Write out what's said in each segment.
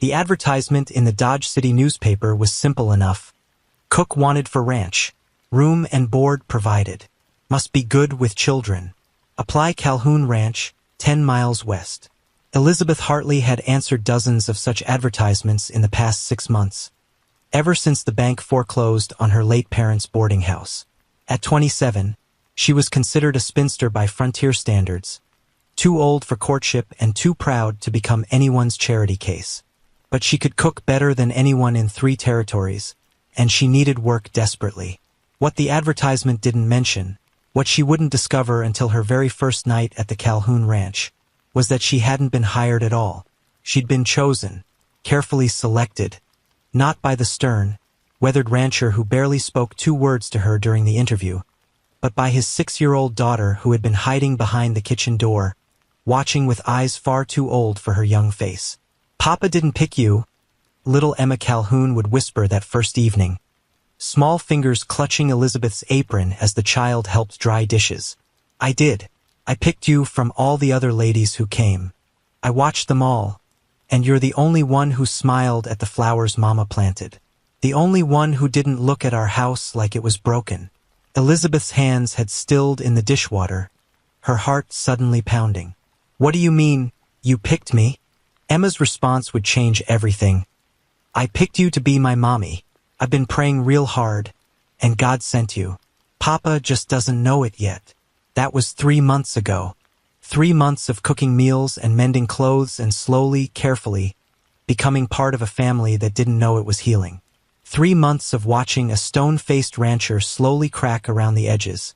The advertisement in the Dodge City newspaper was simple enough. Cook wanted for ranch. Room and board provided. Must be good with children. Apply Calhoun Ranch, 10 miles west. Elizabeth Hartley had answered dozens of such advertisements in the past 6 months, ever since the bank foreclosed on her late parents' boarding house. At 27, she was considered a spinster by frontier standards, too old for courtship and too proud to become anyone's charity case. But she could cook better than anyone in 3 territories, and she needed work desperately. What the advertisement didn't mention, what she wouldn't discover until her very first night at the Calhoun Ranch, was that she hadn't been hired at all. She'd been chosen, carefully selected, not by the stern, weathered rancher who barely spoke 2 words to her during the interview, but by his 6-year-old daughter who had been hiding behind the kitchen door, watching with eyes far too old for her young face. "Papa didn't pick you," little Emma Calhoun would whisper that first evening, small fingers clutching Elizabeth's apron as the child helped dry dishes. "I did. I picked you from all the other ladies who came. I watched them all, and you're the only one who smiled at the flowers Mama planted. The only one who didn't look at our house like it was broken." Elizabeth's hands had stilled in the dishwater, her heart suddenly pounding. "What do you mean, you picked me?" Emma's response would change everything. "I picked you to be my mommy. I've been praying real hard, and God sent you. Papa just doesn't know it yet. That was 3 months ago. 3 months of cooking meals and mending clothes and slowly, carefully, becoming part of a family that didn't know it was healing. 3 months of watching a stone-faced rancher slowly crack around the edges,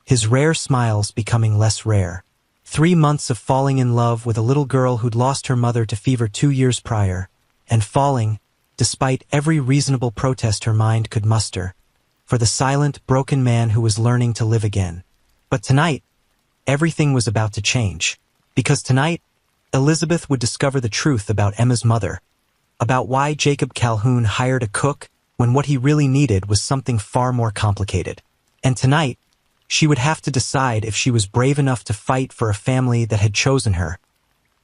his rare smiles becoming less rare. 3 months of falling in love with a little girl who'd lost her mother to fever 2 years prior, and falling, despite every reasonable protest her mind could muster, for the silent, broken man who was learning to live again. But tonight, everything was about to change. Because tonight, Elizabeth would discover the truth about Emma's mother, about why Jacob Calhoun hired a cook when what he really needed was something far more complicated. And tonight, she would have to decide if she was brave enough to fight for a family that had chosen her,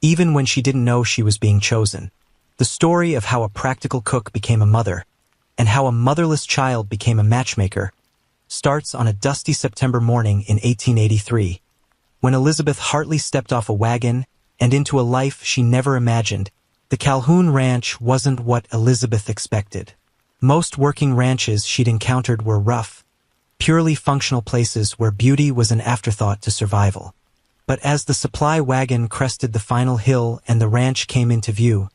even when she didn't know she was being chosen. The story of how a practical cook became a mother, and how a motherless child became a matchmaker, starts on a dusty September morning in 1883, when Elizabeth Hartley stepped off a wagon and into a life she never imagined. The Calhoun Ranch wasn't what Elizabeth expected. Most working ranches she'd encountered were rough, purely functional places where beauty was an afterthought to survival. But as the supply wagon crested the final hill and the ranch came into view,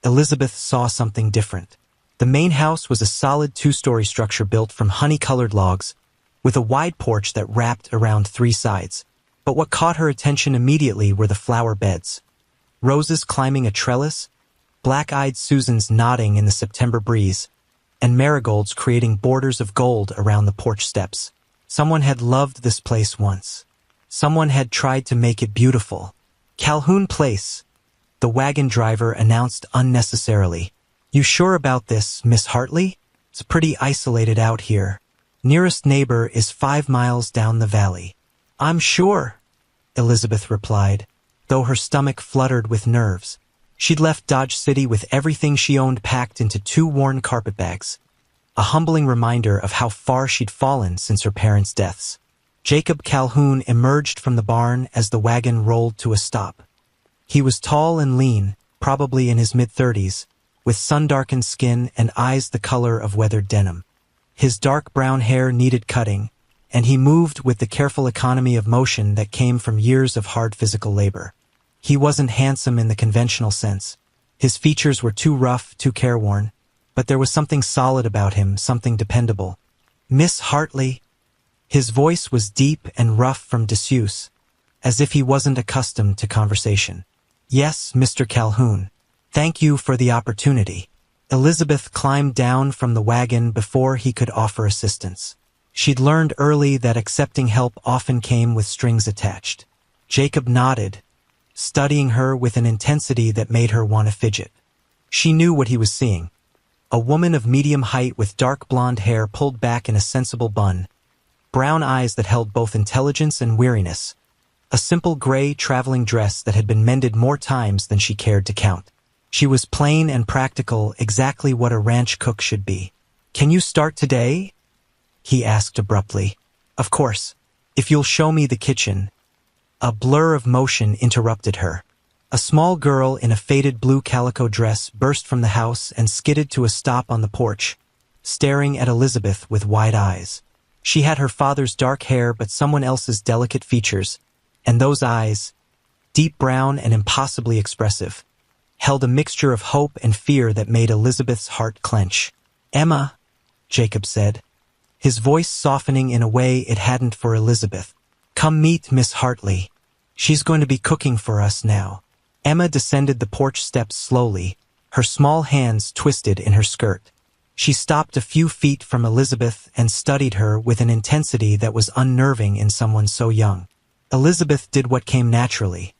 Elizabeth saw something different. The main house was a solid 2-story structure built from honey-colored logs, with a wide porch that wrapped around 3 sides. But what caught her attention immediately were the flower beds. Roses climbing a trellis, black-eyed Susans nodding in the September breeze, and marigolds creating borders of gold around the porch steps. Someone had loved this place once. Someone had tried to make it beautiful. "Calhoun Place," the wagon driver announced unnecessarily. "You sure about this, Miss Hartley? It's pretty isolated out here. Nearest neighbor is 5 miles down the valley." "I'm sure," Elizabeth replied, though her stomach fluttered with nerves. She'd left Dodge City with everything she owned packed into 2 worn carpetbags, a humbling reminder of how far she'd fallen since her parents' deaths. Jacob Calhoun emerged from the barn as the wagon rolled to a stop. He was tall and lean, probably in his mid-30s, with sun-darkened skin and eyes the color of weathered denim. His dark brown hair needed cutting, and he moved with the careful economy of motion that came from years of hard physical labor. He wasn't handsome in the conventional sense. His features were too rough, too careworn, but there was something solid about him, something dependable. "Miss Hartley?" His voice was deep and rough from disuse, as if he wasn't accustomed to conversation. "Yes, Mr. Calhoun. Thank you for the opportunity." Elizabeth climbed down from the wagon before he could offer assistance. She'd learned early that accepting help often came with strings attached. Jacob nodded, studying her with an intensity that made her want to fidget. She knew what he was seeing. A woman of medium height with dark blonde hair pulled back in a sensible bun, brown eyes that held both intelligence and weariness, a simple gray traveling dress that had been mended more times than she cared to count. She was plain and practical, exactly what a ranch cook should be. "Can you start today?" he asked abruptly. "Of course, if you'll show me the kitchen." A blur of motion interrupted her. A small girl in a faded blue calico dress burst from the house and skidded to a stop on the porch, staring at Elizabeth with wide eyes. She had her father's dark hair but someone else's delicate features, and those eyes, deep brown and impossibly expressive, held a mixture of hope and fear that made Elizabeth's heart clench. "Emma," Jacob said, his voice softening in a way it hadn't for Elizabeth. "Come meet Miss Hartley. She's going to be cooking for us now." Emma descended the porch steps slowly, her small hands twisted in her skirt. She stopped a few feet from Elizabeth and studied her with an intensity that was unnerving in someone so young. Elizabeth did what came naturally.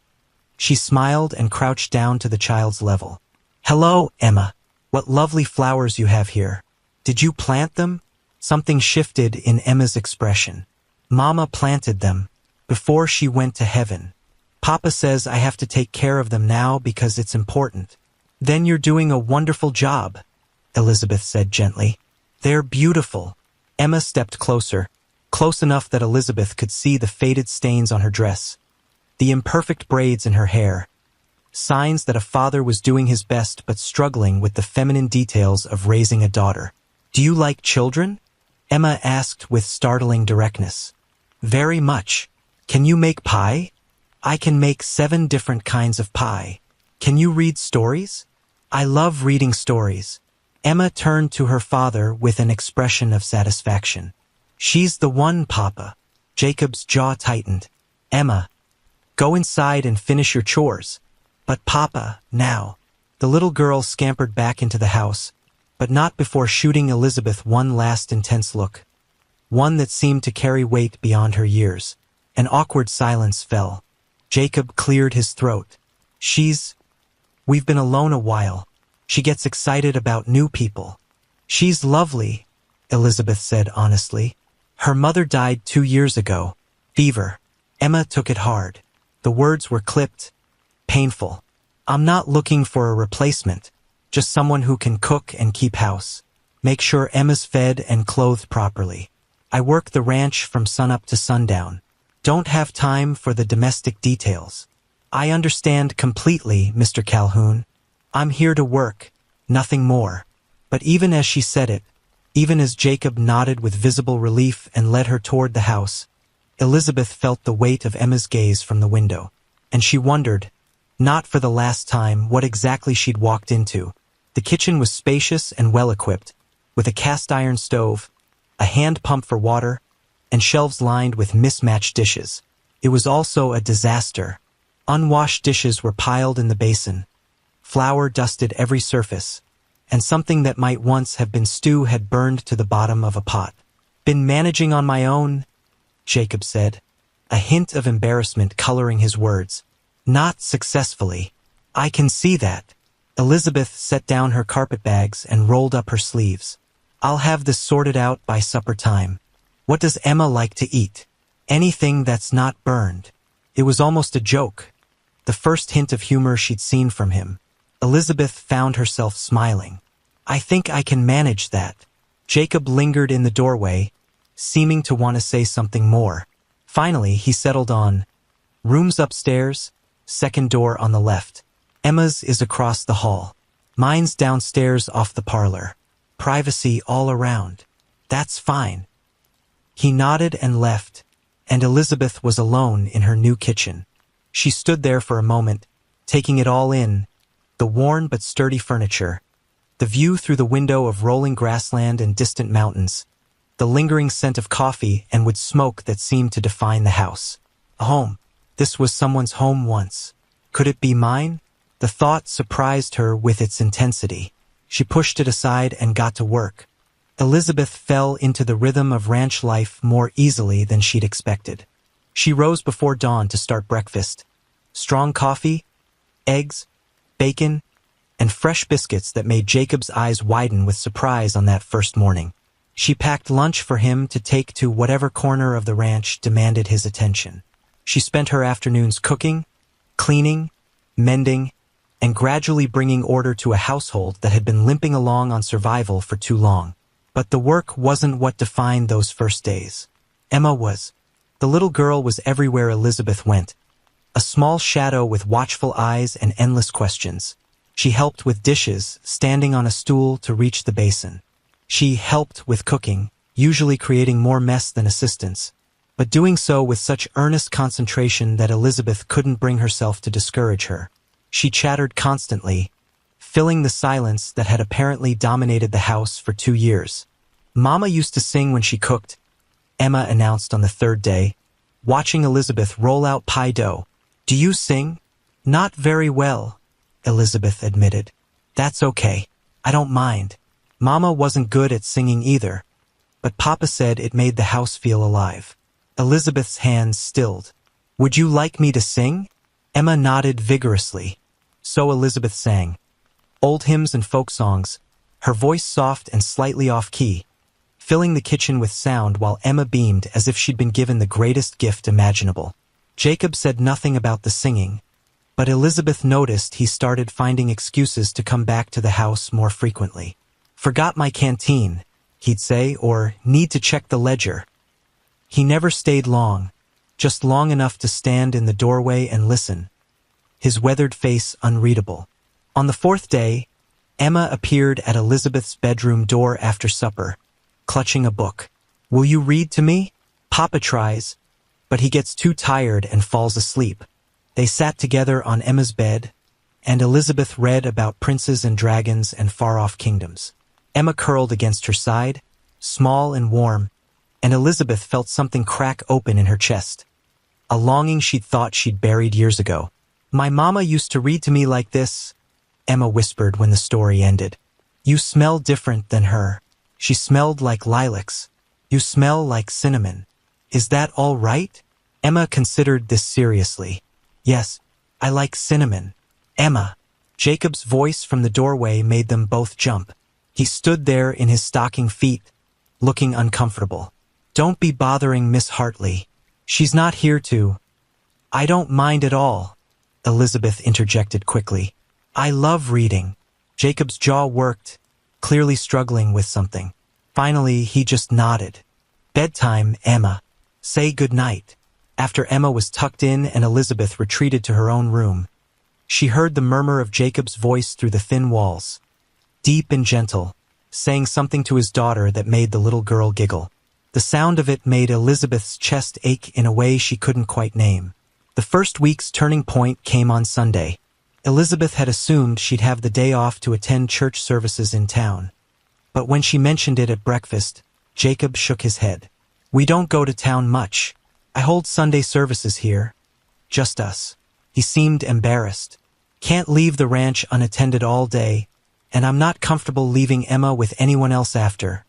She smiled and crouched down to the child's level. "Hello, Emma. What lovely flowers you have here. Did you plant them?" Something shifted in Emma's expression. "Mama planted them, before she went to heaven. Papa says I have to take care of them now because it's important." "Then you're doing a wonderful job," Elizabeth said gently. "They're beautiful." Emma stepped closer, close enough that Elizabeth could see the faded stains on her dress, the imperfect braids in her hair, signs that a father was doing his best but struggling with the feminine details of raising a daughter. "Do you like children?" Emma asked with startling directness. "Very much. Can you make pie?" "I can make 7 different kinds of pie." "Can you read stories?" "I love reading stories." Emma turned to her father with an expression of satisfaction. "She's the one, Papa." Jacob's jaw tightened. "Emma, go inside and finish your chores." "But Papa, now." The little girl scampered back into the house, but not before shooting Elizabeth one last intense look, one that seemed to carry weight beyond her years. An awkward silence fell. Jacob cleared his throat. We've been alone a while. She gets excited about new people." "She's lovely," Elizabeth said honestly. "Her mother died 2 years ago. Fever." Emma took it hard. The words were clipped, painful. "I'm not looking for a replacement, just someone who can cook and keep house. Make sure Emma's fed and clothed properly. I work the ranch from sunup to sundown. Don't have time for the domestic details." "I understand completely, Mr. Calhoun. I'm here to work, nothing more." But even as she said it, even as Jacob nodded with visible relief and led her toward the house, Elizabeth felt the weight of Emma's gaze from the window, and she wondered, not for the last time, what exactly she'd walked into. The kitchen was spacious and well-equipped, with a cast-iron stove, a hand pump for water, and shelves lined with mismatched dishes. It was also a disaster. Unwashed dishes were piled in the basin. Flour dusted every surface, and something that might once have been stew had burned to the bottom of a pot. "Been managing on my own," Jacob said, a hint of embarrassment coloring his words. "Not successfully." "I can see that." Elizabeth set down her carpetbags and rolled up her sleeves. "I'll have this sorted out by supper time. What does Emma like to eat?" "Anything that's not burned." It was almost a joke, the first hint of humor she'd seen from him. Elizabeth found herself smiling. "I think I can manage that." Jacob lingered in the doorway, seeming to want to say something more. Finally, he settled on, "Rooms upstairs, second door on the left. Emma's is across the hall. Mine's downstairs off the parlor. Privacy all around." "That's fine." He nodded and left, and Elizabeth was alone in her new kitchen. She stood there for a moment, taking it all in, the worn but sturdy furniture, the view through the window of rolling grassland and distant mountains, the lingering scent of coffee and wood smoke that seemed to define the house. A home. This was someone's home once. Could it be mine? The thought surprised her with its intensity. She pushed it aside and got to work. Elizabeth fell into the rhythm of ranch life more easily than she'd expected. She rose before dawn to start breakfast. Strong coffee, eggs, bacon, and fresh biscuits that made Jacob's eyes widen with surprise on that first morning. She packed lunch for him to take to whatever corner of the ranch demanded his attention. She spent her afternoons cooking, cleaning, mending, and gradually bringing order to a household that had been limping along on survival for too long. But the work wasn't what defined those first days. Emma was. The little girl was everywhere Elizabeth went, a small shadow with watchful eyes and endless questions. She helped with dishes, standing on a stool to reach the basin. She helped with cooking, usually creating more mess than assistance, but doing so with such earnest concentration that Elizabeth couldn't bring herself to discourage her. She chattered constantly, filling the silence that had apparently dominated the house for 2 years. "Mama used to sing when she cooked," Emma announced on the third day, watching Elizabeth roll out pie dough. "Do you sing?" "Not very well," Elizabeth admitted. "That's okay. I don't mind. Mama wasn't good at singing either, but Papa said it made the house feel alive." Elizabeth's hands stilled. "Would you like me to sing?" Emma nodded vigorously. So Elizabeth sang. Old hymns and folk songs, her voice soft and slightly off-key, filling the kitchen with sound while Emma beamed as if she'd been given the greatest gift imaginable. Jacob said nothing about the singing, but Elizabeth noticed he started finding excuses to come back to the house more frequently. "Forgot my canteen," he'd say, or "need to check the ledger." He never stayed long, just long enough to stand in the doorway and listen, his weathered face unreadable. On the fourth day, Emma appeared at Elizabeth's bedroom door after supper, clutching a book. "Will you read to me?" Papa tries, but he gets too tired and falls asleep. They sat together on Emma's bed, and Elizabeth read about princes and dragons and far-off kingdoms. Emma curled against her side, small and warm, and Elizabeth felt something crack open in her chest, a longing she'd thought she'd buried years ago. "My mama used to read to me like this," Emma whispered when the story ended. "You smell different than her. She smelled like lilacs. You smell like cinnamon. Is that all right?" Emma considered this seriously. "Yes, I like cinnamon." "Emma." Jacob's voice from the doorway made them both jump. He stood there in his stocking feet, looking uncomfortable. "Don't be bothering Miss Hartley. She's not here to—" "I don't mind at all," Elizabeth interjected quickly. "I love reading." Jacob's jaw worked, clearly struggling with something. Finally, he just nodded. "Bedtime, Emma. Say good night." After Emma was tucked in and Elizabeth retreated to her own room, she heard the murmur of Jacob's voice through the thin walls, deep and gentle, saying something to his daughter that made the little girl giggle. The sound of it made Elizabeth's chest ache in a way she couldn't quite name. The first week's turning point came on Sunday. Elizabeth had assumed she'd have the day off to attend church services in town. But when she mentioned it at breakfast, Jacob shook his head. "We don't go to town much. I hold Sunday services here. Just us." He seemed embarrassed. "Can't leave the ranch unattended all day, and I'm not comfortable leaving Emma with anyone else after."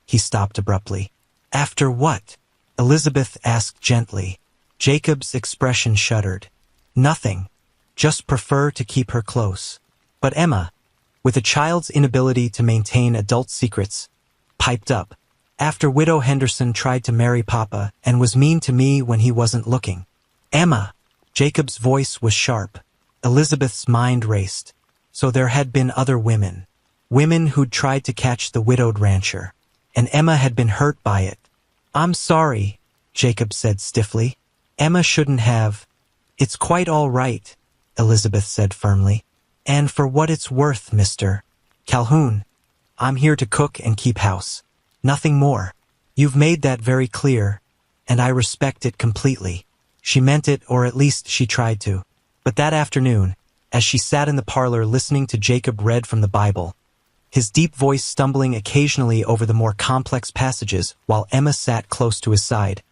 He stopped abruptly. "After what?" Elizabeth asked gently. Jacob's expression shuddered. "Nothing. Just prefer to keep her close." But Emma, with a child's inability to maintain adult secrets, piped up. "After Widow Henderson tried to marry Papa and was mean to me when he wasn't looking." "Emma!" Jacob's voice was sharp. Elizabeth's mind raced. So there had been other women. Women who'd tried to catch the widowed rancher. And Emma had been hurt by it. "I'm sorry," Jacob said stiffly. "Emma shouldn't have." "It's quite all right," Elizabeth said firmly. "And for what it's worth, Mr. Calhoun, I'm here to cook and keep house. Nothing more. You've made that very clear, and I respect it completely." She meant it, or at least she tried to. But that afternoon, as she sat in the parlor listening to Jacob read from the Bible, his deep voice stumbling occasionally over the more complex passages while Emma sat close to his side,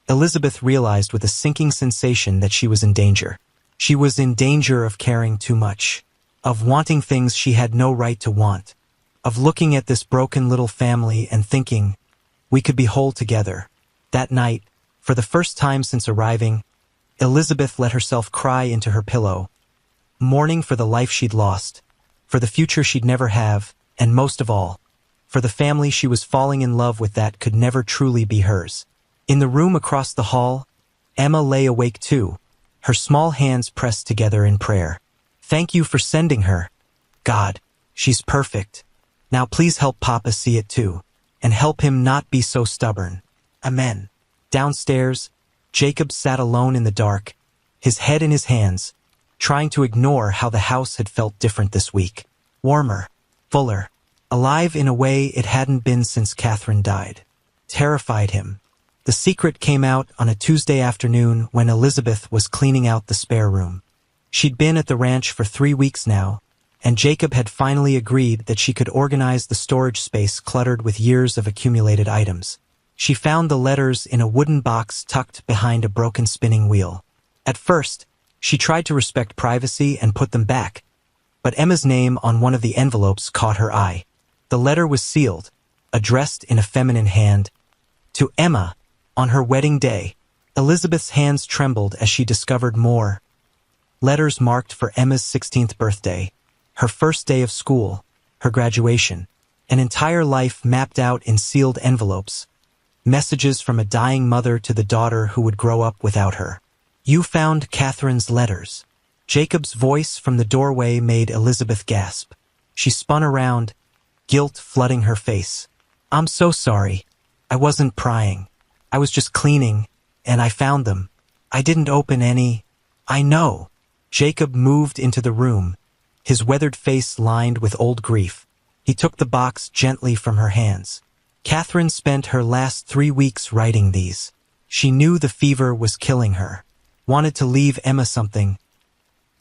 Elizabeth realized with a sinking sensation that she was in danger. She was in danger of caring too much, of wanting things she had no right to want, of looking at this broken little family and thinking, we could be whole together. That night, for the first time since arriving, Elizabeth let herself cry into her pillow, mourning for the life she'd lost, for the future she'd never have, and most of all, for the family she was falling in love with that could never truly be hers. In the room across the hall, Emma lay awake too, her small hands pressed together in prayer. Thank you for sending her. God, she's perfect. Now please help Papa see it too, and help him not be so stubborn. Amen. Downstairs, Jacob sat alone in the dark, his head in his hands, trying to ignore how the house had felt different this week. Warmer, fuller, alive in a way it hadn't been since Catherine died. Terrified him. The secret came out on a Tuesday afternoon when Elizabeth was cleaning out the spare room. She'd been at the ranch for 3 weeks now, and Jacob had finally agreed that she could organize the storage space cluttered with years of accumulated items. She found the letters in a wooden box tucked behind a broken spinning wheel. At first, she tried to respect privacy and put them back, but Emma's name on one of the envelopes caught her eye. The letter was sealed, addressed in a feminine hand, to Emma, on her wedding day. Elizabeth's hands trembled as she discovered more. Letters marked for Emma's 16th birthday, her first day of school, her graduation, an entire life mapped out in sealed envelopes. Messages from a dying mother to the daughter who would grow up without her. You found Catherine's letters. Jacob's voice from the doorway made Elizabeth gasp. She spun around, guilt flooding her face. I'm so sorry. I wasn't prying. I was just cleaning, and I found them. I didn't open any. I know. Jacob moved into the room, his weathered face lined with old grief. He took the box gently from her hands. Catherine spent her last 3 weeks writing these. She knew the fever was killing her. Wanted to leave Emma something.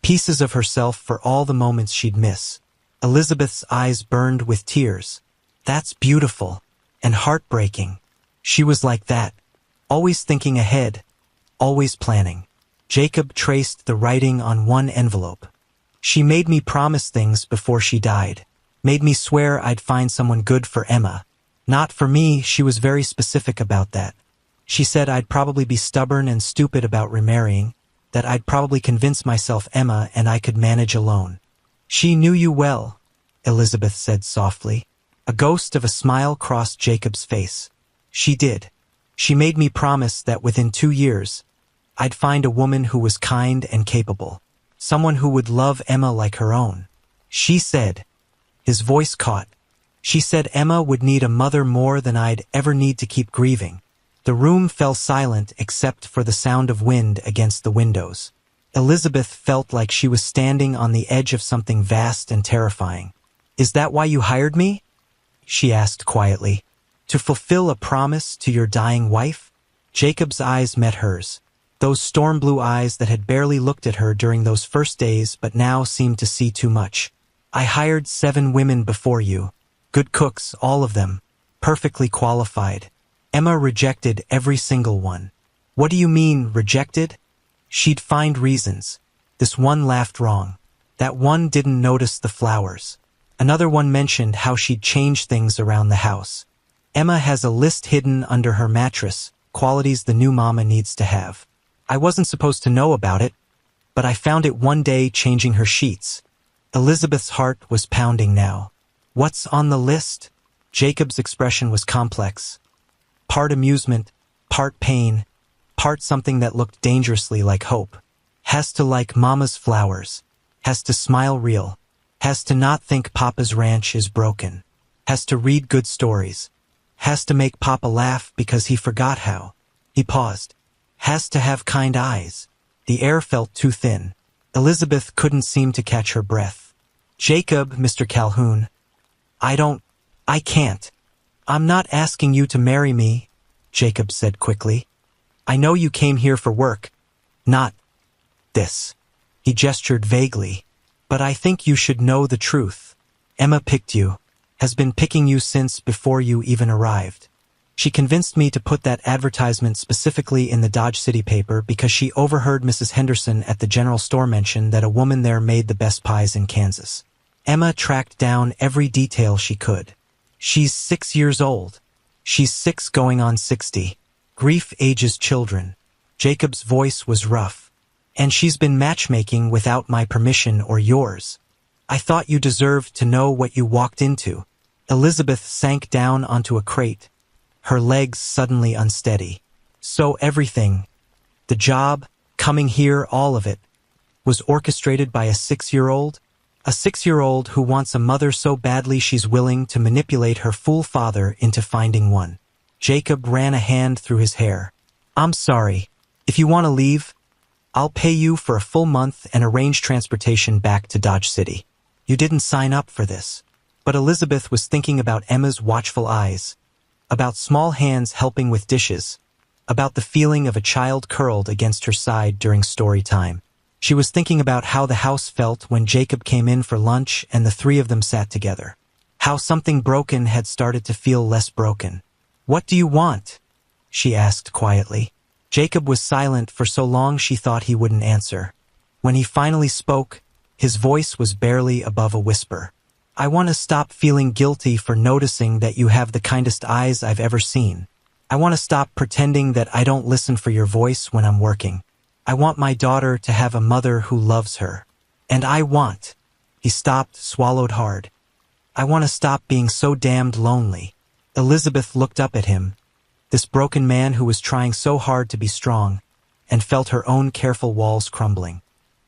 Pieces of herself for all the moments she'd miss. Elizabeth's eyes burned with tears. That's beautiful. And heartbreaking. She was like that. Always thinking ahead. Always planning. Jacob traced the writing on one envelope. She made me promise things before she died. Made me swear I'd find someone good for Emma. Not for me, she was very specific about that. She said I'd probably be stubborn and stupid about remarrying, that I'd probably convince myself Emma and I could manage alone. She knew you well, Elizabeth said softly. A ghost of a smile crossed Jacob's face. She did. She made me promise that within 2 years, I'd find a woman who was kind and capable. Someone who would love Emma like her own. She said. His voice caught. She said Emma would need a mother more than I'd ever need to keep grieving. The room fell silent except for the sound of wind against the windows. Elizabeth felt like she was standing on the edge of something vast and terrifying. Is that why you hired me? She asked quietly. To fulfill a promise to your dying wife? Jacob's eyes met hers. Those storm blue eyes that had barely looked at her during those first days but now seemed to see too much. I hired 7 women before you. Good cooks, all of them. Perfectly qualified. Emma rejected every single one. What do you mean, rejected? She'd find reasons. This one laughed wrong. That one didn't notice the flowers. Another one mentioned how she'd changed things around the house. Emma has a list hidden under her mattress, qualities the new mama needs to have. I wasn't supposed to know about it, but I found it one day changing her sheets. Elizabeth's heart was pounding now. What's on the list? Jacob's expression was complex. Part amusement, part pain, part something that looked dangerously like hope. Has to like Mama's flowers. Has to smile real. Has to not think Papa's ranch is broken. Has to read good stories. Has to make Papa laugh because he forgot how. He paused. Has to have kind eyes. The air felt too thin. Elizabeth couldn't seem to catch her breath. Jacob, Mr. Calhoun. I can't. I'm not asking you to marry me, Jacob said quickly. I know you came here for work. Not this. He gestured vaguely. But I think you should know the truth. Emma picked you. Has been picking you since before you even arrived. She convinced me to put that advertisement specifically in the Dodge City paper because she overheard Mrs. Henderson at the general store mention that a woman there made the best pies in Kansas. Emma tracked down every detail she could. She's 6 years old. She's 6 going on 60. Grief ages children. Jacob's voice was rough. And she's been matchmaking without my permission or yours. I thought you deserved to know what you walked into. Elizabeth sank down onto a crate, her legs suddenly unsteady. So everything, the job, coming here, all of it, was orchestrated by a 6-year-old? A 6-year-old who wants a mother so badly she's willing to manipulate her fool father into finding one. Jacob ran a hand through his hair. I'm sorry. If you want to leave, I'll pay you for a full month and arrange transportation back to Dodge City. You didn't sign up for this. But Elizabeth was thinking about Emma's watchful eyes, about small hands helping with dishes, about the feeling of a child curled against her side during story time. She was thinking about how the house felt when Jacob came in for lunch and the three of them sat together. How something broken had started to feel less broken. What do you want? She asked quietly. Jacob was silent for so long she thought he wouldn't answer. When he finally spoke, his voice was barely above a whisper. I want to stop feeling guilty for noticing that you have the kindest eyes I've ever seen. I want to stop pretending that I don't listen for your voice when I'm working. I want my daughter to have a mother who loves her. And I want. He stopped, swallowed hard. I want to stop being so damned lonely. Elizabeth looked up at him, this broken man who was trying so hard to be strong, and felt her own careful walls crumbling.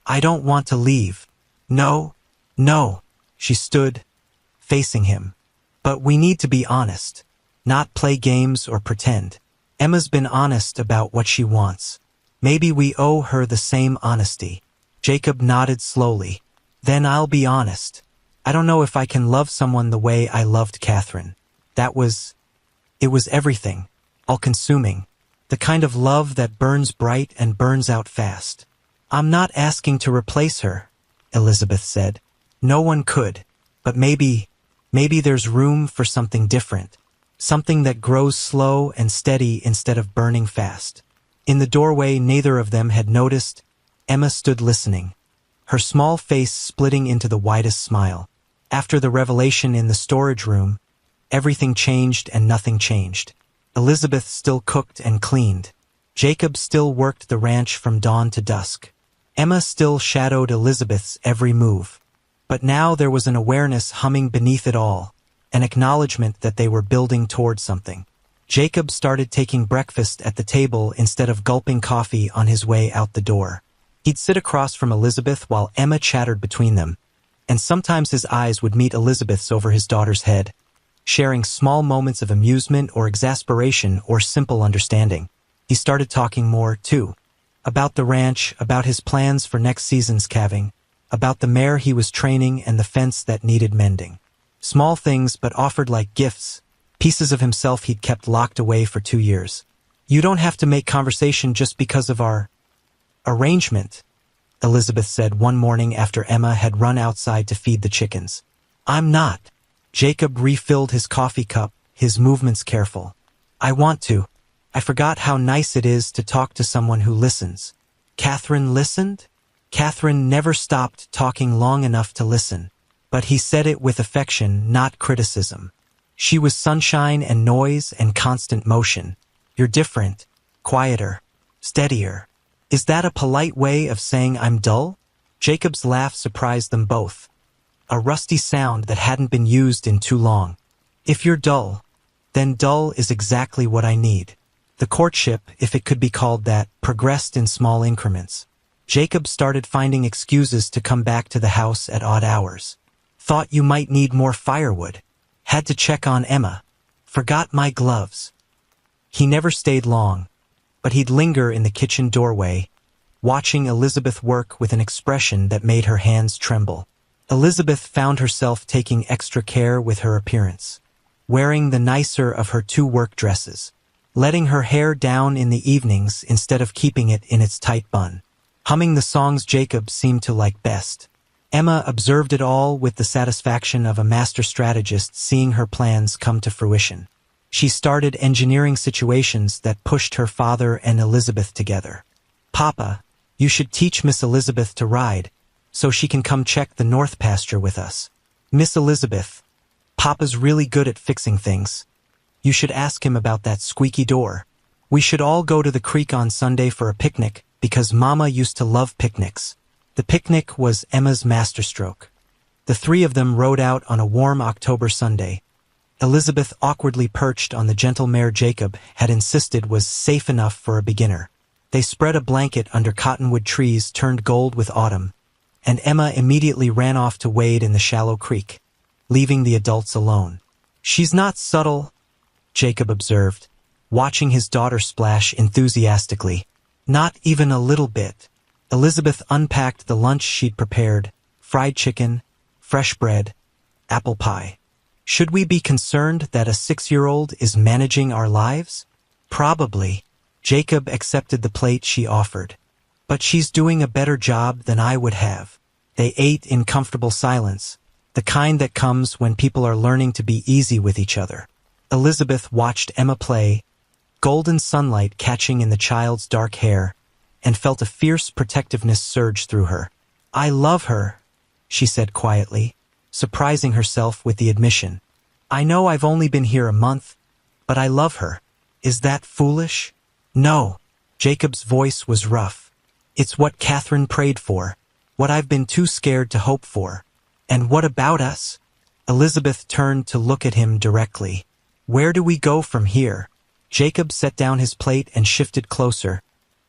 I don't want to leave. No, no. She stood, facing him. But we need to be honest, not play games or pretend. Emma's been honest about what she wants. Maybe we owe her the same honesty. Jacob nodded slowly. Then I'll be honest. I don't know if I can love someone the way I loved Catherine. It was everything, all-consuming. The kind of love that burns bright and burns out fast. I'm not asking to replace her, Elizabeth said. No one could, but maybe there's room for something different. Something that grows slow and steady instead of burning fast. In the doorway neither of them had noticed, Emma stood listening, her small face splitting into the widest smile. After the revelation in the storage room, everything changed and nothing changed. Elizabeth still cooked and cleaned. Jacob still worked the ranch from dawn to dusk. Emma still shadowed Elizabeth's every move. But now there was an awareness humming beneath it all, an acknowledgement that they were building toward something. Jacob started taking breakfast at the table instead of gulping coffee on his way out the door. He'd sit across from Elizabeth while Emma chattered between them, and sometimes his eyes would meet Elizabeth's over his daughter's head, sharing small moments of amusement or exasperation or simple understanding. He started talking more, too, about the ranch, about his plans for next season's calving, about the mare he was training and the fence that needed mending. Small things but offered like gifts, pieces of himself he'd kept locked away for 2 years. You don't have to make conversation just because of our arrangement, Elizabeth said one morning after Emma had run outside to feed the chickens. I'm not. Jacob refilled his coffee cup, his movements careful. I want to. I forgot how nice it is to talk to someone who listens. Catherine listened? Catherine never stopped talking long enough to listen. But he said it with affection, not criticism. She was sunshine and noise and constant motion. You're different, quieter, steadier. Is that a polite way of saying I'm dull? Jacob's laugh surprised them both. A rusty sound that hadn't been used in too long. If you're dull, then dull is exactly what I need. The courtship, if it could be called that, progressed in small increments. Jacob started finding excuses to come back to the house at odd hours. Thought you might need more firewood. Had to check on Emma. Forgot my gloves. He never stayed long, but he'd linger in the kitchen doorway, watching Elizabeth work with an expression that made her hands tremble. Elizabeth found herself taking extra care with her appearance, wearing the nicer of her 2 work dresses, letting her hair down in the evenings instead of keeping it in its tight bun, humming the songs Jacob seemed to like best. Emma observed it all with the satisfaction of a master strategist seeing her plans come to fruition. She started engineering situations that pushed her father and Elizabeth together. Papa, you should teach Miss Elizabeth to ride, so she can come check the north pasture with us. Miss Elizabeth, Papa's really good at fixing things. You should ask him about that squeaky door. We should all go to the creek on Sunday for a picnic, because Mama used to love picnics. The picnic was Emma's masterstroke. The 3 of them rode out on a warm October Sunday. Elizabeth awkwardly perched on the gentle mare Jacob had insisted was safe enough for a beginner. They spread a blanket under cottonwood trees turned gold with autumn, and Emma immediately ran off to wade in the shallow creek, leaving the adults alone. "She's not subtle," Jacob observed, watching his daughter splash enthusiastically. "Not even a little bit." Elizabeth unpacked the lunch she'd prepared: fried chicken, fresh bread, apple pie. "Should we be concerned that a 6-year-old is managing our lives?" "Probably." Jacob accepted the plate she offered. "But she's doing a better job than I would have." They ate in comfortable silence, the kind that comes when people are learning to be easy with each other. Elizabeth watched Emma play, golden sunlight catching in the child's dark hair, and felt a fierce protectiveness surge through her. "I love her," she said quietly, surprising herself with the admission. "I know I've only been here a month, but I love her. Is that foolish?" "No." Jacob's voice was rough. "It's what Catherine prayed for, what I've been too scared to hope for." "And what about us?" Elizabeth turned to look at him directly. "Where do we go from here?" Jacob set down his plate and shifted closer,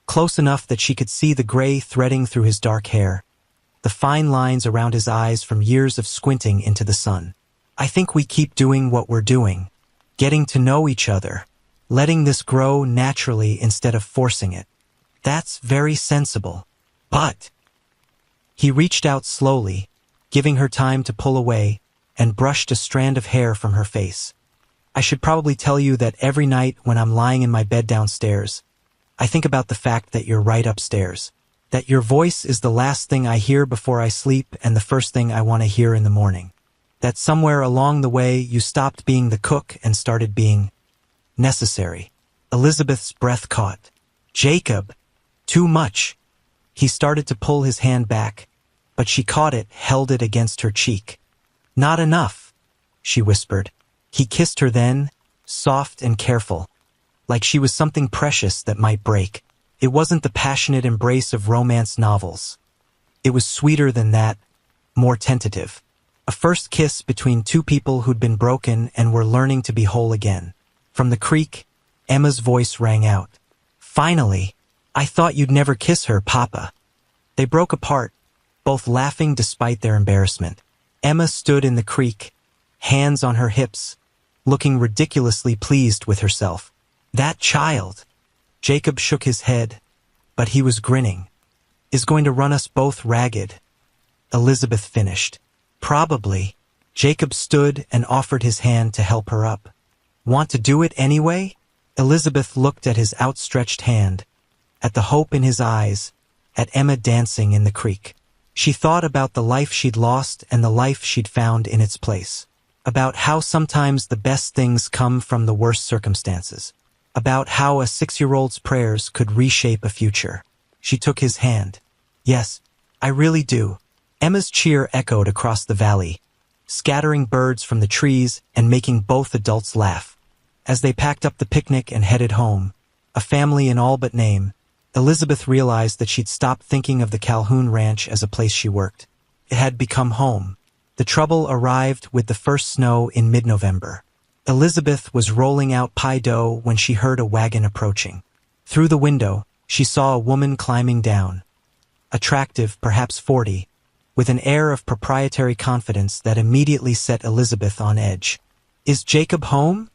close enough that she could see the gray threading through his dark hair, the fine lines around his eyes from years of squinting into the sun. "I think we keep doing what we're doing, getting to know each other, letting this grow naturally instead of forcing it. That's very sensible. But..." He reached out slowly, giving her time to pull away, and brushed a strand of hair from her face. "I should probably tell you that every night when I'm lying in my bed downstairs, I think about the fact that you're right upstairs, that your voice is the last thing I hear before I sleep and the first thing I want to hear in the morning. That somewhere along the way you stopped being the cook and started being necessary." Elizabeth's breath caught. "Jacob, too much." He started to pull his hand back, but she caught it, held it against her cheek. "Not enough," she whispered. He kissed her then, soft and careful, like she was something precious that might break. It wasn't the passionate embrace of romance novels. It was sweeter than that, more tentative. A first kiss between two people who'd been broken and were learning to be whole again. From the creek, Emma's voice rang out. "Finally! I thought you'd never kiss her, Papa." They broke apart, both laughing despite their embarrassment. Emma stood in the creek, hands on her hips, looking ridiculously pleased with herself. "That child," Jacob shook his head, but he was grinning, "is going to run us both ragged." Elizabeth finished. "Probably." Jacob stood and offered his hand to help her up. "Want to do it anyway?" Elizabeth looked at his outstretched hand, at the hope in his eyes, at Emma dancing in the creek. She thought about the life she'd lost and the life she'd found in its place. About how sometimes the best things come from the worst circumstances. About how a 6-year-old's prayers could reshape a future. She took his hand. "Yes, I really do." Emma's cheer echoed across the valley, scattering birds from the trees and making both adults laugh. As they packed up the picnic and headed home, a family in all but name, Elizabeth realized that she'd stopped thinking of the Calhoun Ranch as a place she worked. It had become home. The trouble arrived with the first snow in mid-November. Elizabeth was rolling out pie dough when she heard a wagon approaching. Through the window, she saw a woman climbing down. Attractive, perhaps 40, with an air of proprietary confidence that immediately set Elizabeth on edge. "Is Jacob home?"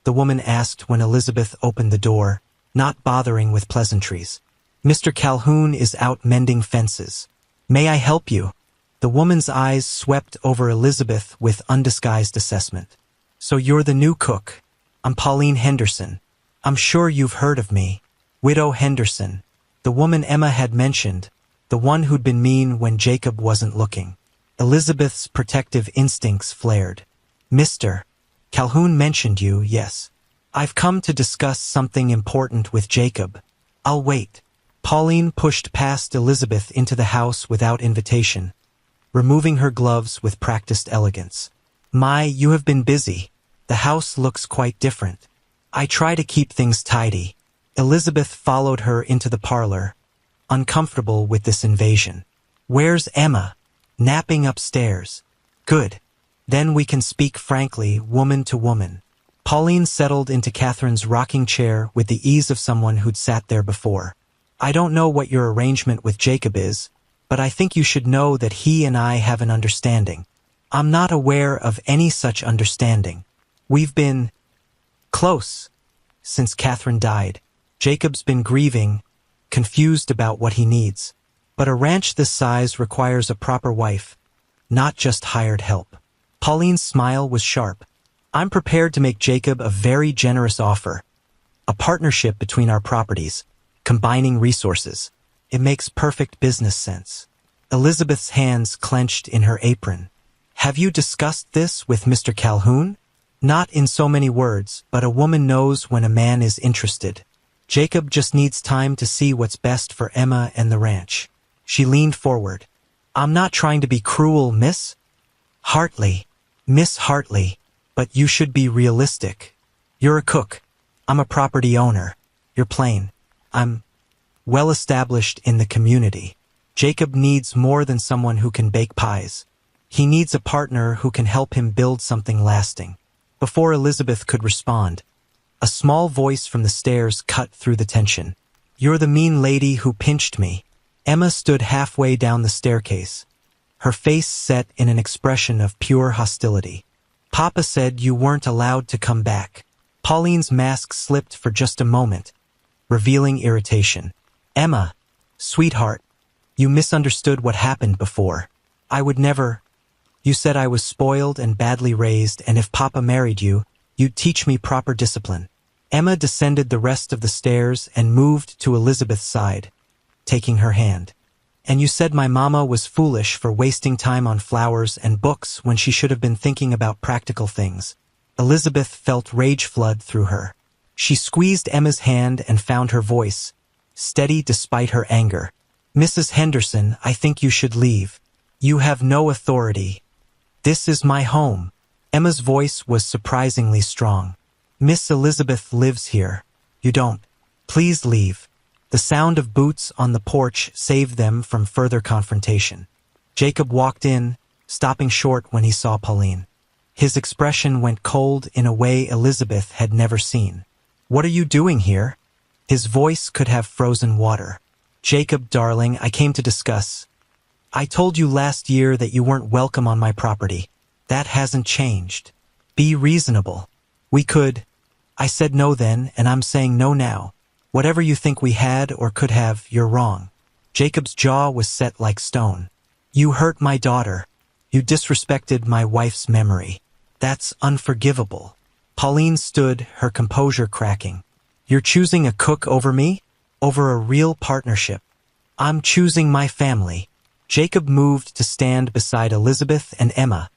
the woman asked when Elizabeth opened the door, not bothering with pleasantries. "Mr. Calhoun is out mending fences. May I help you?" The woman's eyes swept over Elizabeth with undisguised assessment. "So you're the new cook. I'm Pauline Henderson. I'm sure you've heard of me. Widow Henderson." The woman Emma had mentioned, the one who'd been mean when Jacob wasn't looking. Elizabeth's protective instincts flared. "Mr. Calhoun mentioned you, yes. I've come to discuss something important with Jacob. I'll wait." Pauline pushed past Elizabeth into the house without invitation, removing her gloves with practiced elegance. "My, you have been busy. The house looks quite different." "I try to keep things tidy." Elizabeth followed her into the parlor, uncomfortable with this invasion. "Where's Emma?" "Napping upstairs." "Good. Then we can speak frankly, woman to woman." Pauline settled into Catherine's rocking chair with the ease of someone who'd sat there before. I don't know what your arrangement with Jacob is, but I think you should know that he and I have an understanding. I'm not aware of any such understanding. We've been close since Catherine died. Jacob's been grieving, confused about what he needs. But a ranch this size requires a proper wife, not just hired help. Pauline's smile was sharp. I'm prepared to make Jacob a very generous offer. A partnership between our properties, combining resources. It makes perfect business sense. Elizabeth's hands clenched in her apron. Have you discussed this with Mr. Calhoun? Not in so many words, but a woman knows when a man is interested. Jacob just needs time to see what's best for Emma and the ranch. She leaned forward. I'm not trying to be cruel, Miss Hartley. Miss Hartley, but you should be realistic. You're a cook. I'm a property owner. You're plain. I'm well established in the community. Jacob needs more than someone who can bake pies. He needs a partner who can help him build something lasting. Before Elizabeth could respond, a small voice from the stairs cut through the tension. You're the mean lady who pinched me. Emma stood halfway down the staircase, her face set in an expression of pure hostility. Papa said you weren't allowed to come back. Pauline's mask slipped for just a moment, revealing irritation. Emma, sweetheart, you misunderstood what happened before. I would never. You said I was spoiled and badly raised, and if Papa married you, you'd teach me proper discipline. Emma descended the rest of the stairs and moved to Elizabeth's side, taking her hand. And you said my mama was foolish for wasting time on flowers and books when she should have been thinking about practical things. Elizabeth felt rage flood through her. She squeezed Emma's hand and found her voice, steady despite her anger. Mrs. Henderson, I think you should leave. You have no authority. This is my home. Emma's voice was surprisingly strong. Miss Elizabeth lives here. You don't. Please leave. The sound of boots on the porch saved them from further confrontation. Jacob walked in, stopping short when he saw Pauline. His expression went cold in a way Elizabeth had never seen. What are you doing here? His voice could have frozen water. Jacob, darling, I came to discuss. I told you last year that you weren't welcome on my property. That hasn't changed. Be reasonable. We could. I said no then, and I'm saying no now. Whatever you think we had or could have, you're wrong. Jacob's jaw was set like stone. You hurt my daughter. You disrespected my wife's memory. That's unforgivable. Pauline stood, her composure cracking. You're choosing a cook over me? Over a real partnership. I'm choosing my family. Jacob moved to stand beside Elizabeth and Emma,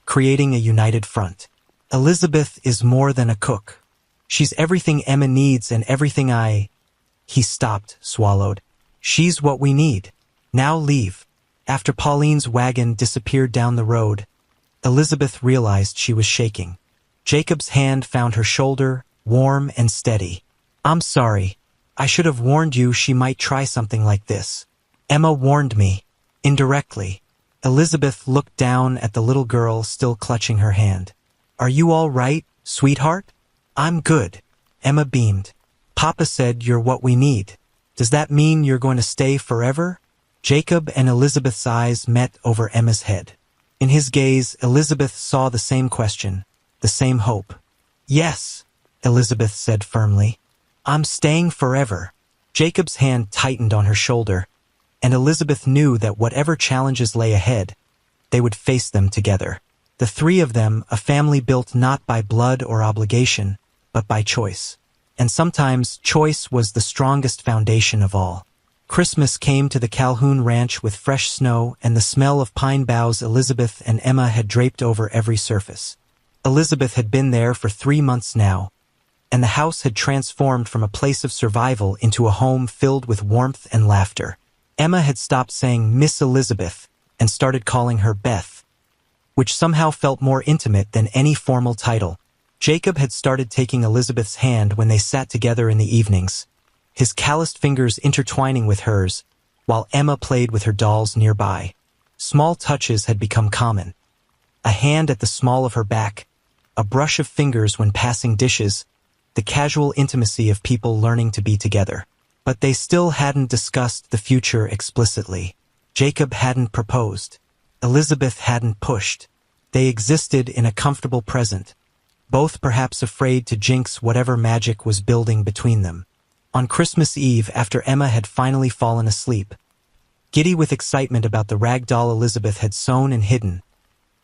creating a united front. Elizabeth is more than a cook. She's everything Emma needs and everything He stopped, swallowed. She's what we need. Now leave. After Pauline's wagon disappeared down the road, Elizabeth realized she was shaking. Jacob's hand found her shoulder, warm and steady. I'm sorry. I should have warned you she might try something like this. Emma warned me. Indirectly. Elizabeth looked down at the little girl still clutching her hand. Are you all right, sweetheart? I'm good. Emma beamed. Papa said you're what we need. Does that mean you're going to stay forever? Jacob and Elizabeth's eyes met over Emma's head. In his gaze, Elizabeth saw the same question, the same hope. Yes, Elizabeth said firmly. I'm staying forever. Jacob's hand tightened on her shoulder, and Elizabeth knew that whatever challenges lay ahead, they would face them together. The three of them, a family built not by blood or obligation, but by choice. And sometimes choice was the strongest foundation of all. Christmas came to the Calhoun ranch with fresh snow and the smell of pine boughs Elizabeth and Emma had draped over every surface. Elizabeth had been there for 3 months now, and the house had transformed from a place of survival into a home filled with warmth and laughter. Emma had stopped saying Miss Elizabeth and started calling her Beth, which somehow felt more intimate than any formal title. Jacob had started taking Elizabeth's hand when they sat together in the evenings, his calloused fingers intertwining with hers, while Emma played with her dolls nearby. Small touches had become common. A hand at the small of her back, a brush of fingers when passing dishes, the casual intimacy of people learning to be together. But they still hadn't discussed the future explicitly. Jacob hadn't proposed. Elizabeth hadn't pushed. They existed in a comfortable present, both perhaps afraid to jinx whatever magic was building between them. On Christmas Eve, after Emma had finally fallen asleep, giddy with excitement about the rag doll Elizabeth had sewn and hidden,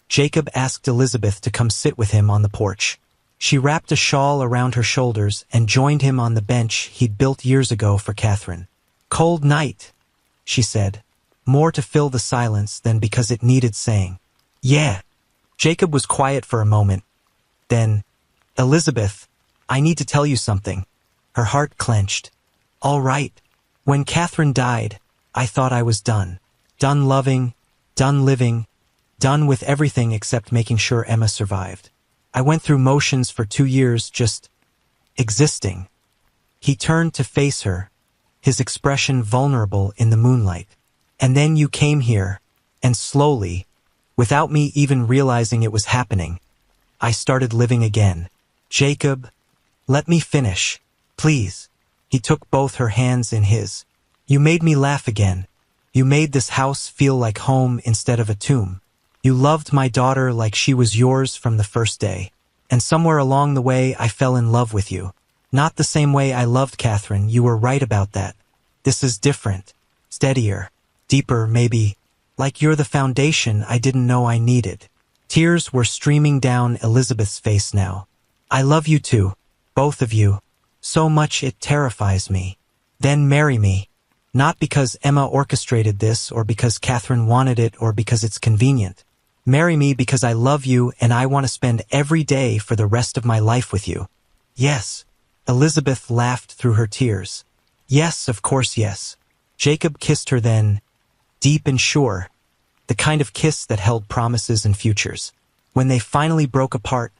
Jacob asked Elizabeth to come sit with him on the porch. She wrapped a shawl around her shoulders and joined him on the bench he'd built years ago for Catherine. "Cold night," she said, more to fill the silence than because it needed saying. "Yeah." Jacob was quiet for a moment. Then, "Elizabeth, I need to tell you something." Her heart clenched. "All right. When Catherine died, I thought I was done. Done loving, done living, done with everything except making sure Emma survived. I went through motions for 2 years just existing." He turned to face her, his expression vulnerable in the moonlight. "And then you came here, and slowly, without me even realizing it was happening, I started living again. Jacob, let me finish, please." He took both her hands in his. "You made me laugh again. You made this house feel like home instead of a tomb. You loved my daughter like she was yours from the first day. And somewhere along the way I fell in love with you. Not the same way I loved Catherine, you were right about that. This is different, steadier, deeper maybe, like you're the foundation I didn't know I needed." Tears were streaming down Elizabeth's face now. "I love you too, both of you, so much it terrifies me. Then marry me. Not because Emma orchestrated this or because Catherine wanted it or because it's convenient. Marry me because I love you and I want to spend every day for the rest of my life with you." "Yes." Elizabeth laughed through her tears. "Yes, of course, yes." Jacob kissed her then, deep and sure, the kind of kiss that held promises and futures. When they finally broke apart,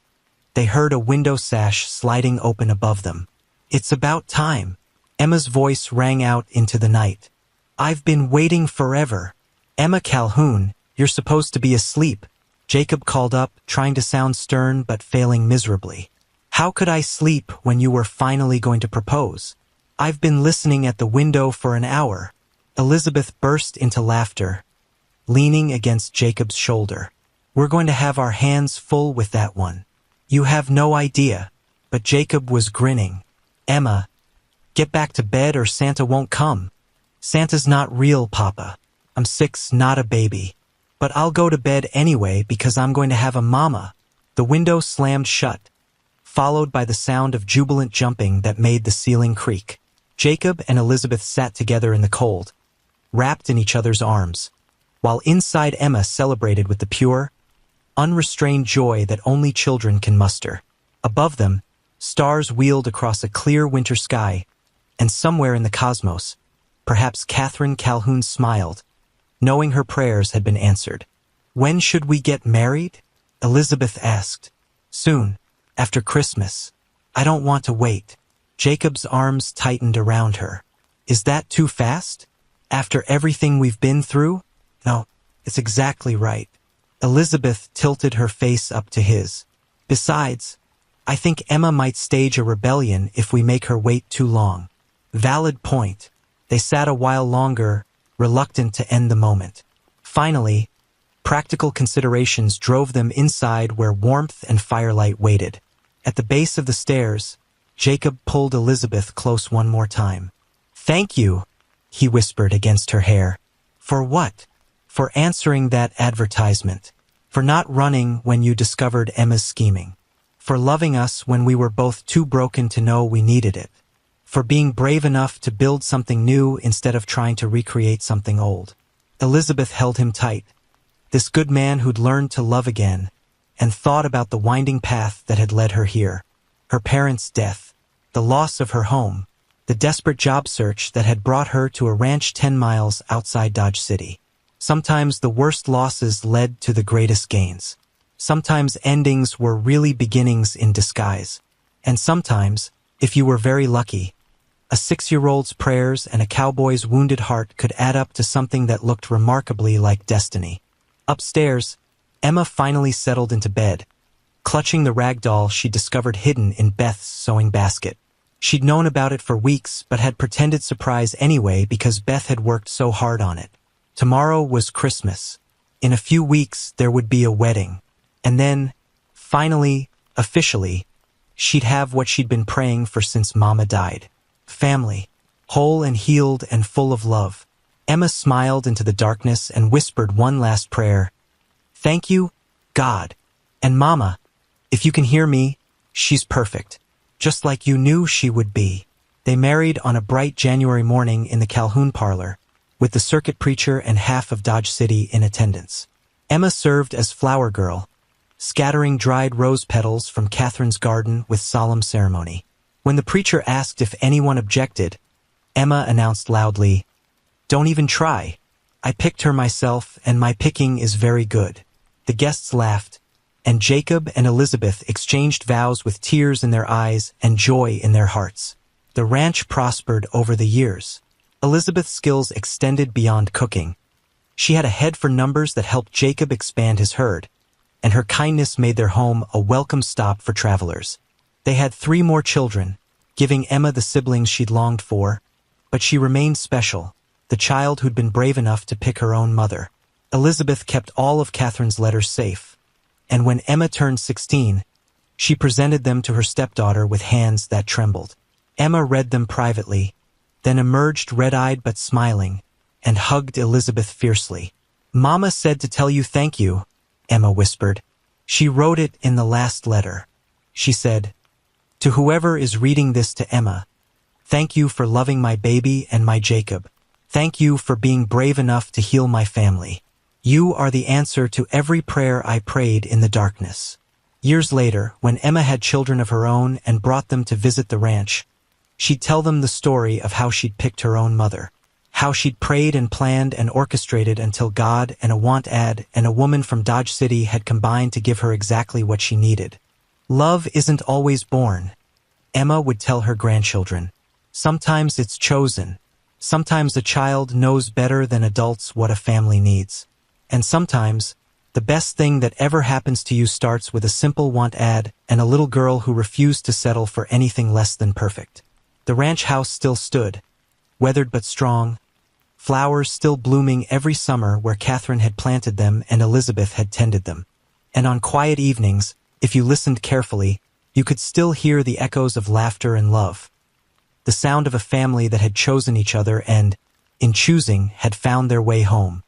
they heard a window sash sliding open above them. "It's about time." Emma's voice rang out into the night. "I've been waiting forever." "Emma Calhoun, you're supposed to be asleep," Jacob called up, trying to sound stern but failing miserably. "How could I sleep when you were finally going to propose? I've been listening at the window for an hour." Elizabeth burst into laughter, leaning against Jacob's shoulder. "We're going to have our hands full with that one. You have no idea." But Jacob was grinning. "Emma, get back to bed or Santa won't come." "Santa's not real, Papa. I'm 6, not a baby. But I'll go to bed anyway because I'm going to have a mama." The window slammed shut, followed by the sound of jubilant jumping that made the ceiling creak. Jacob and Elizabeth sat together in the cold, wrapped in each other's arms, while inside Emma celebrated with the pure, unrestrained joy that only children can muster. Above them, stars wheeled across a clear winter sky, and somewhere in the cosmos, perhaps Catherine Calhoun smiled, knowing her prayers had been answered. "When should we get married?" Elizabeth asked. "Soon, after Christmas. I don't want to wait." Jacob's arms tightened around her. "Is that too fast? After everything we've been through?" "No, it's exactly right." Elizabeth tilted her face up to his. "Besides, I think Emma might stage a rebellion if we make her wait too long." Valid point. They sat a while longer, reluctant to end the moment. Finally, practical considerations drove them inside where warmth and firelight waited. At the base of the stairs, Jacob pulled Elizabeth close one more time. "Thank you," he whispered against her hair. "For what?" "For answering that advertisement. For not running when you discovered Emma's scheming. For loving us when we were both too broken to know we needed it. For being brave enough to build something new instead of trying to recreate something old." Elizabeth held him tight. This good man who'd learned to love again, and thought about the winding path that had led her here. Her parents' death, the loss of her home, the desperate job search that had brought her to a ranch 10 miles outside Dodge City. Sometimes the worst losses led to the greatest gains. Sometimes endings were really beginnings in disguise. And sometimes, if you were very lucky, a 6-year-old's prayers and a cowboy's wounded heart could add up to something that looked remarkably like destiny. Upstairs, Emma finally settled into bed, clutching the rag doll she discovered hidden in Beth's sewing basket. She'd known about it for weeks, but had pretended surprise anyway because Beth had worked so hard on it. Tomorrow was Christmas. In a few weeks, there would be a wedding. And then, finally, officially, she'd have what she'd been praying for since Mama died. Family. Whole and healed and full of love. Emma smiled into the darkness and whispered one last prayer. Thank you, God. And Mama, if you can hear me, she's perfect. Just like you knew she would be. They married on a bright January morning in the Calhoun parlor, with the circuit preacher and half of Dodge City in attendance. Emma served as flower girl, scattering dried rose petals from Catherine's garden with solemn ceremony. When the preacher asked if anyone objected, Emma announced loudly, "Don't even try. I picked her myself, and my picking is very good." The guests laughed, and Jacob and Elizabeth exchanged vows with tears in their eyes and joy in their hearts. The ranch prospered over the years. Elizabeth's skills extended beyond cooking. She had a head for numbers that helped Jacob expand his herd, and her kindness made their home a welcome stop for travelers. They had 3 more children, giving Emma the siblings she'd longed for, but she remained special, the child who'd been brave enough to pick her own mother. Elizabeth kept all of Catherine's letters safe, and when Emma turned 16, she presented them to her stepdaughter with hands that trembled. Emma read them privately, then emerged red-eyed but smiling, and hugged Elizabeth fiercely. "Mama said to tell you thank you," Emma whispered. "She wrote it in the last letter." She said, "To whoever is reading this to Emma, thank you for loving my baby and my Jacob. Thank you for being brave enough to heal my family. You are the answer to every prayer I prayed in the darkness." Years later, when Emma had children of her own and brought them to visit the ranch, she'd tell them the story of how she'd picked her own mother, how she'd prayed and planned and orchestrated until God and a want ad and a woman from Dodge City had combined to give her exactly what she needed. Love isn't always born, Emma would tell her grandchildren. Sometimes it's chosen. Sometimes a child knows better than adults what a family needs. And sometimes, the best thing that ever happens to you starts with a simple want ad and a little girl who refused to settle for anything less than perfect. The ranch house still stood, weathered but strong, flowers still blooming every summer where Catherine had planted them and Elizabeth had tended them. And on quiet evenings, if you listened carefully, you could still hear the echoes of laughter and love. The sound of a family that had chosen each other and, in choosing, had found their way home.